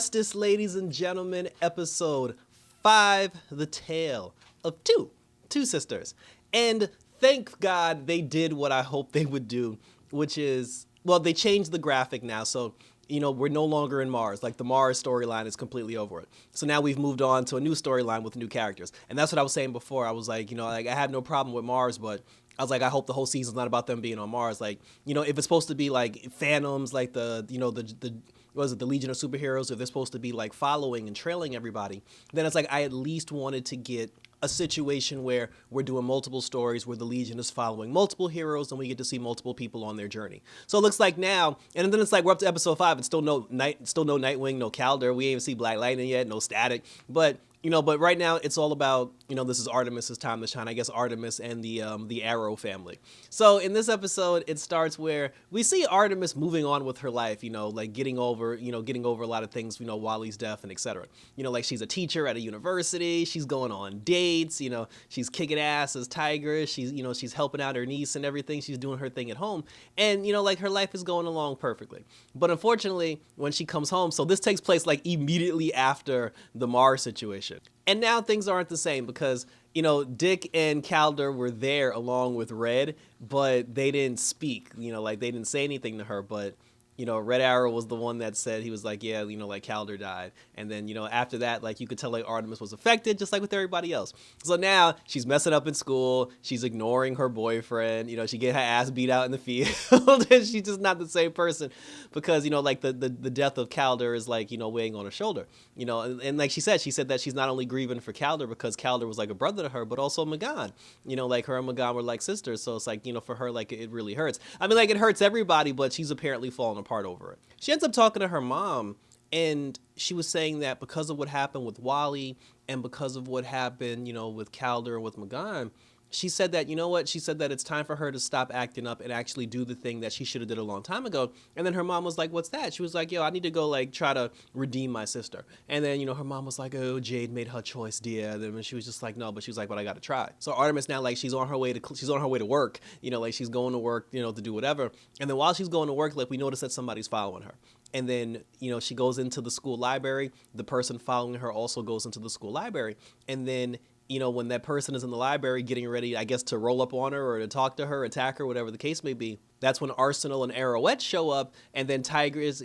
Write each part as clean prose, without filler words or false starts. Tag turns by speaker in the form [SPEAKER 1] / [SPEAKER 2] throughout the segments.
[SPEAKER 1] Justice, ladies and gentlemen, episode 5, The Tale of Two Sisters. And thank God they did what I hoped they would do, which is, well, they changed the graphic now, so we're no longer in Mars. Like, the Mars storyline is completely over it. So now we've moved on to a new storyline with new characters. And that's what I was saying before. I was like, I had no problem with Mars, but I was like, I hope the whole season's not about them being on Mars. Like, if it's supposed to be like Phantoms, like the was it the Legion of Superheroes, if they're supposed to be like following and trailing everybody, then it's like I at least wanted to get a situation where we're doing multiple stories where the Legion is following multiple heroes and we get to see multiple people on their journey. So it looks like now, and then it's like we're up to episode 5 and still no Nightwing, no Calder. We ain't even see Black Lightning yet, no Static. But but right now it's all about, this is Artemis's time to shine. I guess Artemis and the Arrow family. So in this episode, it starts where we see Artemis moving on with her life, like getting over a lot of things, Wally's death and etc. Like she's a teacher at a university, she's going on dates, she's kicking ass as Tigress, she's helping out her niece and everything, she's doing her thing at home, and like her life is going along perfectly. But unfortunately, when she comes home, so this takes place like immediately after the Mars situation. And now things aren't the same because, Dick and Calder were there along with Red, but they didn't speak, like they didn't say anything to her, but Red Arrow was the one that said, he was like, yeah, like Calder died. And then, after that, like you could tell like Artemis was affected just like with everybody else. So now she's messing up in school. She's ignoring her boyfriend. She get her ass beat out in the field and she's just not the same person because, like the death of Calder is like, weighing on her shoulder, and like she said that she's not only grieving for Calder because Calder was like a brother to her, but also M'gann, like her and M'gann were like sisters. So it's like, for her, like it really hurts. I mean, like it hurts everybody, but she's apparently fallen apart over it. She ends up talking to her mom, and she was saying that because of what happened with Wally and because of what happened, with Calder and with M'gann, she said that, she said that it's time for her to stop acting up and actually do the thing that she should have did a long time ago. And then her mom was like, what's that? She was like, yo, I need to go like try to redeem my sister. And then, her mom was like, oh, Jade made her choice, dear. And then she was just like, no, but she was like, but I got to try. So Artemis now, like she's on her way to work, like she's going to work, to do whatever. And then while she's going to work, like we notice that somebody's following her. And then, she goes into the school library. The person following her also goes into the school library. And then, when that person is in the library getting ready, I guess, to roll up on her or to talk to her, attack her, whatever the case may be, that's when Arsenal and Arrowette show up, and then Tigress,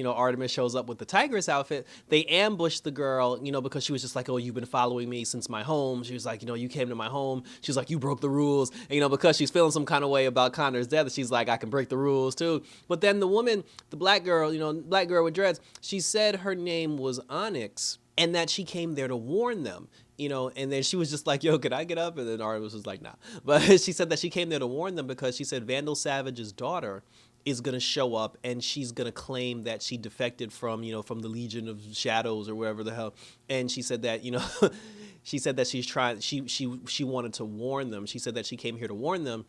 [SPEAKER 1] Artemis shows up with the Tigress outfit. They ambush the girl, because she was just like, oh, you've been following me since my home. She was like, you came to my home. She was like, you broke the rules. And, because she's feeling some kind of way about Connor's death, she's like, I can break the rules too. But then the woman, the black girl with dreads, she said her name was Onyx, and that she came there to warn them. And then she was just like, yo, could I get up? And then Artemis was like, nah. But she said that she came there to warn them because she said Vandal Savage's daughter is going to show up and she's going to claim that she defected from the Legion of Shadows or wherever the hell. And she said that, she said that she wanted to warn them. She said that she came here to warn them,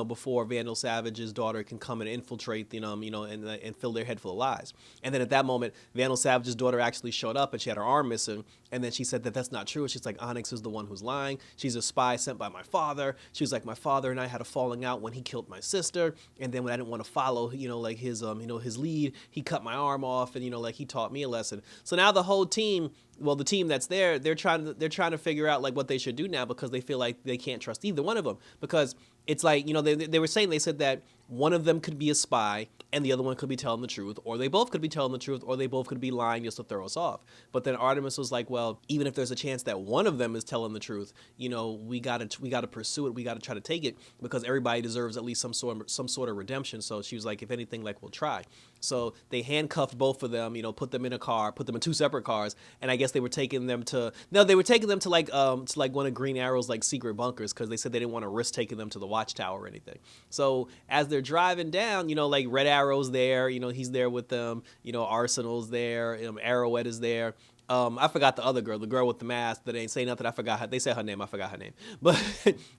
[SPEAKER 1] before Vandal Savage's daughter can come and infiltrate, and fill their head full of lies. And then at that moment, Vandal Savage's daughter actually showed up and she had her arm missing. And then she said that that's not true. She's like, Onyx is the one who's lying. She's a spy sent by my father. She was like, my father and I had a falling out when he killed my sister. And then when I didn't want to follow, like his lead, he cut my arm off and, like he taught me a lesson. So now the whole team, well, the team that's there, they're trying to figure out like what they should do now because they feel like they can't trust either one of them because it's like, they said that one of them could be a spy and the other one could be telling the truth, or they both could be telling the truth, or they both could be lying just to throw us off. But then Artemis was like, well, even if there's a chance that one of them is telling the truth, we gotta pursue it. We gotta try to take it because everybody deserves at least some sort of redemption. So she was like, if anything, like we'll try. So they handcuffed both of them, put them in a car, put them in 2 separate cars, and I guess they were taking them to like one of Green Arrow's like secret bunkers because they said they didn't want to risk taking them to the Watchtower or anything. So as they're driving down, like Red Arrow's there, he's there with them, Arsenal's there, Arrowette is there. I forgot the other girl, the girl with the mask that ain't say nothing. I forgot her. They said her name. I forgot her name. But,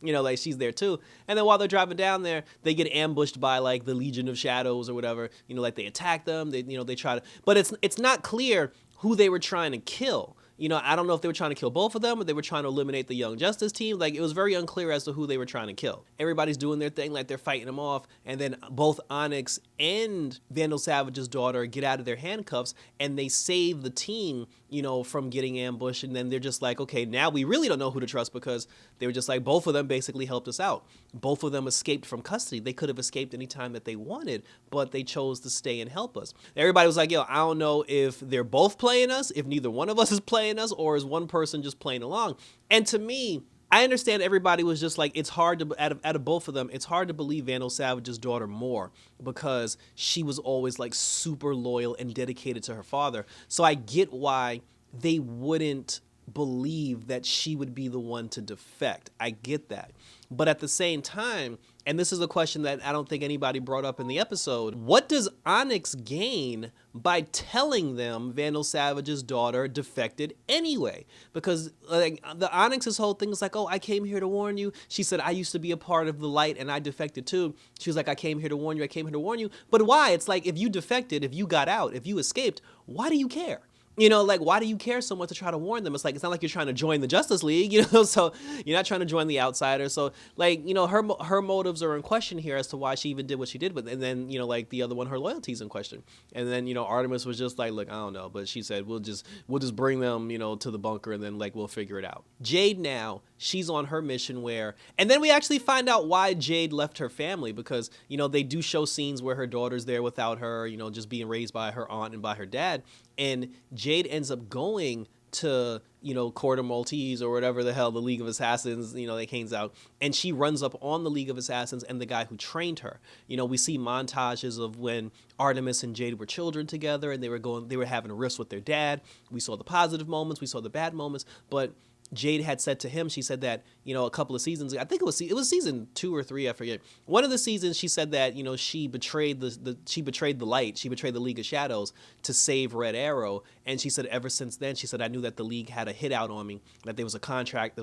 [SPEAKER 1] like she's there too. And then while they're driving down there, they get ambushed by like the Legion of Shadows or whatever. Like they attack them. They try to, but it's not clear who they were trying to kill. I don't know if they were trying to kill both of them or they were trying to eliminate the Young Justice team. Like, it was very unclear as to who they were trying to kill. Everybody's doing their thing, like they're fighting them off, and then both Onyx and Vandal Savage's daughter get out of their handcuffs, and they save the team, from getting ambushed. And then they're just like, okay, now we really don't know who to trust, because they were just like, both of them basically helped us out. Both of them escaped from custody. They could have escaped any time that they wanted, but they chose to stay and help us. Everybody was like, yo, I don't know if they're both playing us, if neither one of us is playing us, or is one person just playing along. And to me, I understand everybody was just like, it's hard to, out of both of them, it's hard to believe Vandal Savage's daughter more, because she was always like super loyal and dedicated to her father. So I get why they wouldn't believe that she would be the one to defect. I get that. But at the same time, and this is a question that I don't think anybody brought up in the episode, what does Onyx gain by telling them Vandal Savage's daughter defected anyway? Because like the Onyx's whole thing is like, oh, I came here to warn you. She said, I used to be a part of the light and I defected too. She was like, I came here to warn you. I came here to warn you. But why? It's like, if you defected, if you got out, if you escaped, why do you care? Like, why do you care so much to try to warn them? It's like, it's not like you're trying to join the Justice League, so you're not trying to join the Outsiders. So, like, her motives are in question here as to why she even did what she did. But, and then, like the other one, her loyalty's in question. And then, Artemis was just like, look, I don't know. But she said, we'll just bring them, to the bunker, and then, like, we'll figure it out. Jade now, she's on her mission where, and then we actually find out why Jade left her family, because, they do show scenes where her daughter's there without her, just being raised by her aunt and by her dad. And Jade ends up going to, Corda Maltese or whatever the hell, the League of Assassins, that hangs out. And she runs up on the League of Assassins and the guy who trained her. We see montages of when Artemis and Jade were children together and they were having rifts with their dad. We saw the positive moments, we saw the bad moments, but Jade had said to him, she said that, a couple of seasons ago, I think it was season 2 or 3, I forget. One of the seasons she said that, she betrayed she betrayed the light, she betrayed the League of Shadows to save Red Arrow. And she said ever since then, she said, I knew that the League had a hit out on me, that there was a contract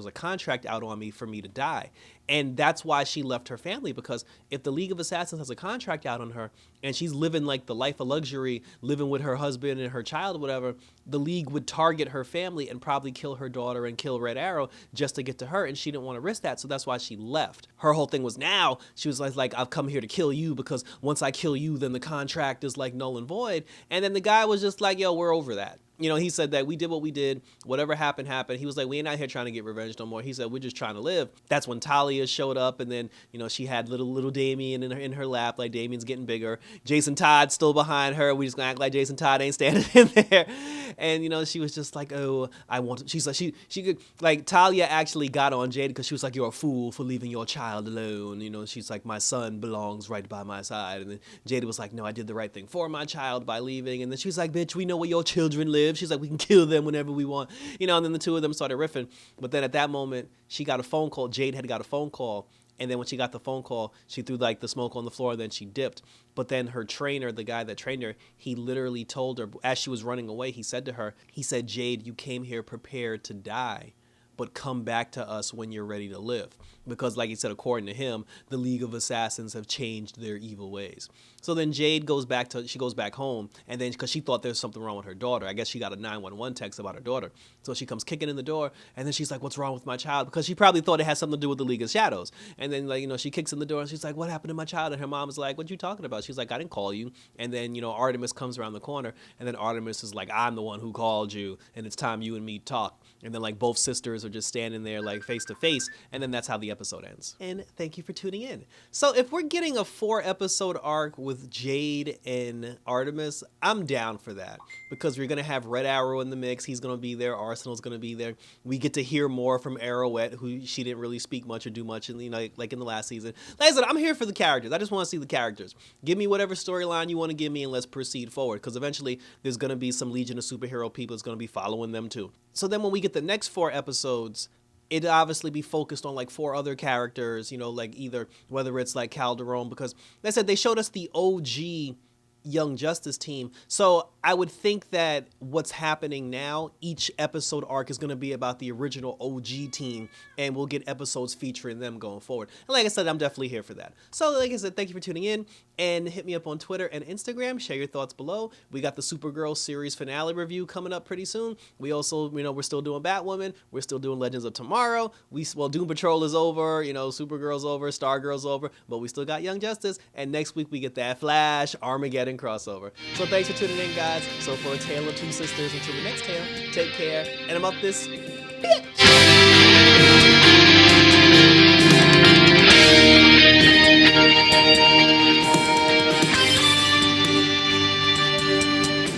[SPEAKER 1] out on me for me to die. And that's why she left her family, because if the League of Assassins has a contract out on her and she's living like the life of luxury, living with her husband and her child or whatever, the League would target her family and probably kill her daughter and kill Red Arrow just to get to her. And she didn't want to risk that. So that's why she left. Her whole thing was now she was like, I've come here to kill you, because once I kill you, then the contract is like null and void. And then the guy was just like, yo, we're over that. He said that we did what we did. Whatever happened, happened. He was like, we ain't out here trying to get revenge no more. He said, we're just trying to live. That's when Talia showed up. And then, she had little Damien in her lap. Like, Damien's getting bigger. Jason Todd's still behind her. We just gonna act like Jason Todd ain't standing in there. And, she was just like, oh, I want to. She's like, she could, like, Talia actually got on Jade because she was like, you're a fool for leaving your child alone. She's like, my son belongs right by my side. And then Jade was like, no, I did the right thing for my child by leaving. And then she was like, bitch, we know where your children live. She's like, we can kill them whenever we want, and then the two of them started riffing. But then at that moment, she got a phone call. Jade had got a phone call. And then when she got the phone call, she threw like the smoke on the floor, and then she dipped. But then her trainer, the guy that trained her, he literally told her, as she was running away, he said to her, Jade, you came here prepared to die, but come back to us when you're ready to live. Because like he said, according to him, the League of Assassins have changed their evil ways. So then Jade goes back home, and then because she thought there was something wrong with her daughter, I guess she got a 911 text about her daughter. So she comes kicking in the door, and then she's like, what's wrong with my child? Because she probably thought it had something to do with the League of Shadows. And then she kicks in the door, and she's like, what happened to my child? And her mom is like, what you talking about? She's like, I didn't call you. And then Artemis comes around the corner, and then Artemis is like, I'm the one who called you, and it's time you and me talk. And then like both sisters are just standing there like face to face, and then that's how the episode ends. And thank you for tuning in. So if we're getting a 4-episode arc with Jade and Artemis, I'm down for that, because we're gonna have Red Arrow in the mix. He's gonna be there. Arsenal's gonna be there. We get to hear more from Arrowette, who she didn't really speak much or do much in like in the last season. Like I said, I'm here for the characters. I just want to see the characters. Give me whatever storyline you want to give me, and let's proceed forward, because eventually there's gonna be some Legion of Superhero people that's gonna be following them too. So then when we get the next 4 episodes, it'd obviously be focused on like 4 other characters, like either whether it's like Calderon, because like I said, they showed us the OG Young Justice team. So I would think that what's happening now, each episode arc is going to be about the original OG team, and we'll get episodes featuring them going forward. And like I said, I'm definitely here for that. So like I said, thank you for tuning in, and hit me up on Twitter and Instagram. Share your thoughts below. We got the Supergirl series finale review coming up pretty soon. We also, we're still doing Batwoman. We're still doing Legends of Tomorrow. Doom Patrol is over. Supergirl's over. Stargirl's over. But we still got Young Justice. And next week we get that Flash Armageddon crossover. So thanks for tuning in, guys. So for A Tale of Two Sisters, until the next tale, take care. And I'm up this bitch.